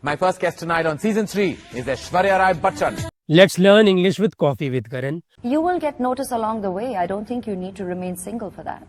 My first guest tonight on season 3 is Aishwarya Rai Bachchan. Let's learn English with Coffee with Karan. You will get notice along the way. I don't think you need to remain single for that.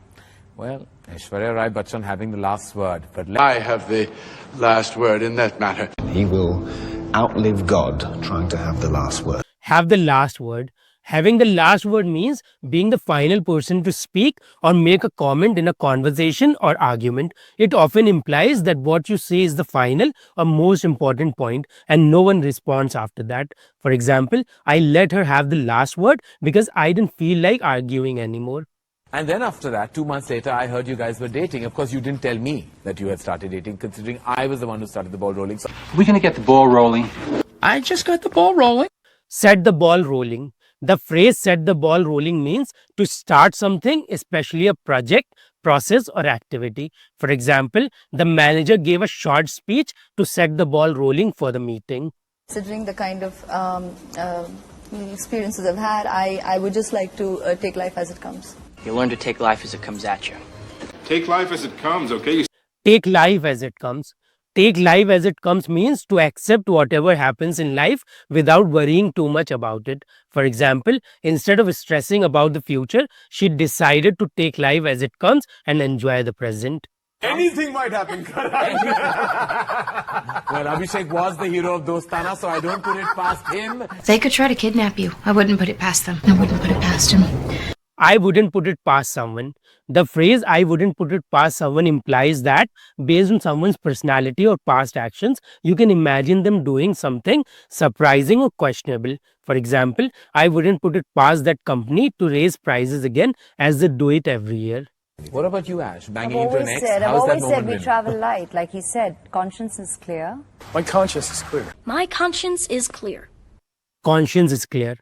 Well, Aishwarya Rai Bachchan having the last word. But I have the last word in that matter. He will outlive God trying to have the last word. Have the last word. Having the last word means being the final person to speak or make a comment in a conversation or argument. It often implies that what you say is the final or most important point and no one responds after that. For example, I let her have the last word because I didn't feel like arguing anymore. And then after that, 2 months later, I heard you guys were dating. Of course, you didn't tell me that you had started dating, considering I was the one who started the ball rolling. So We're going to get the ball rolling. I just got the ball rolling. Set the ball rolling. The phrase set the ball rolling means to start something, especially a project, process or activity. For example, the manager gave a short speech to set the ball rolling for the meeting. Considering the kind of experiences I've had, I would just like to take life as it comes. You learn to take life as it comes at you. Take life as it comes, okay? Take life as it comes. Take life as it comes means to accept whatever happens in life without worrying too much about it. For example, instead of stressing about the future, she decided to take life as it comes and enjoy the present. anything might happen. Well, Abhishek was the hero of Dostana, so I don't put it past him. They could try to kidnap you. I wouldn't put it past them. I wouldn't put it past him. I wouldn't put it past someone. The phrase I wouldn't put it past someone implies that based on someone's personality or past actions, you can imagine them doing something surprising or questionable. For example, I wouldn't put it past that company to raise prices again as they do it every year. What about you, Ash? Banging I've into an always ex? said, How's that we moment travel light. Like he said, conscience is clear. My conscience is clear. My conscience is clear. Conscience is clear.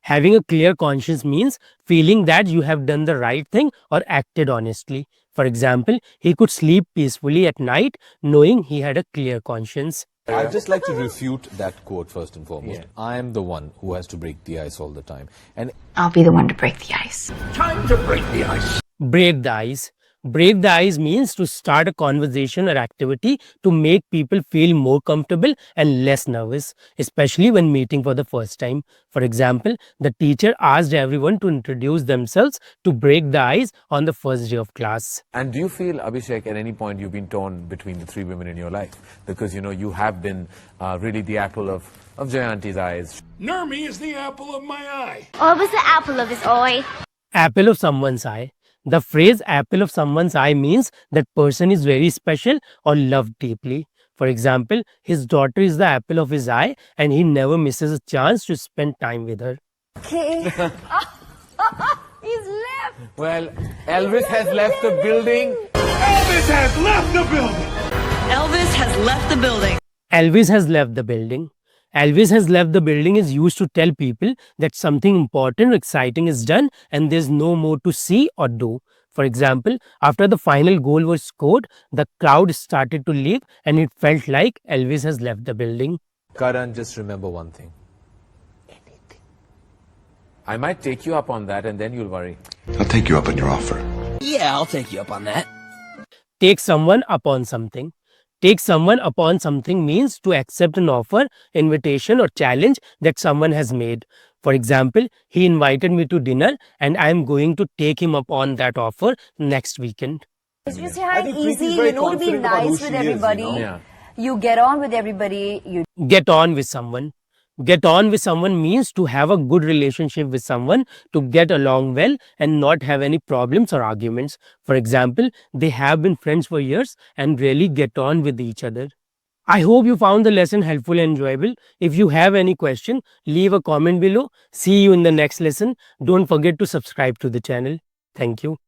Having a clear conscience means feeling that you have done the right thing or acted honestly. For example, he could sleep peacefully at night knowing he had a clear conscience. I'd just like to refute that quote first and foremost. Yeah. I am the one who has to break the ice all the time. And I'll be the one to break the ice. Time to break the ice. Break the ice. Break the ice means to start a conversation or activity to make people feel more comfortable and less nervous, especially when meeting for the first time. For example, the teacher asked everyone to introduce themselves to break the ice on the first day of class. And do you feel, Abhishek, at any point you've been torn between the 3 women in your life? Because, you have been really the apple of Jayanti's eyes. Nurmi is the apple of my eye. I was the apple of his eye. Apple of someone's eye. The phrase apple of someone's eye means that person is very special or loved deeply. For example, his daughter is the apple of his eye and he never misses a chance to spend time with her. Okay. He's left. Well, Elvis has left the building. Elvis has left the building. Elvis has left the building. Elvis has left the building. Elvis has left the building is used to tell people that something important or exciting is done and there's no more to see or do. For example, after the final goal was scored, the crowd started to leave and it felt like Elvis has left the building. Karan, just remember one thing. Anything. I might take you up on that and then you'll worry. I'll take you up on your offer. Yeah, I'll take you up on that. Take someone upon something. Take someone upon something means to accept an offer, invitation or challenge that someone has made. For example, he invited me to dinner and I am going to take him up on that offer next weekend. It's just easy, to be nice with everybody. You get on with everybody. You Get on with someone. Get on with someone means to have a good relationship with someone, to get along well and not have any problems or arguments. For example, they have been friends for years and really get on with each other. I hope you found the lesson helpful and enjoyable. If you have any question, leave a comment below. See you in the next lesson. Don't forget to subscribe to the channel. Thank you.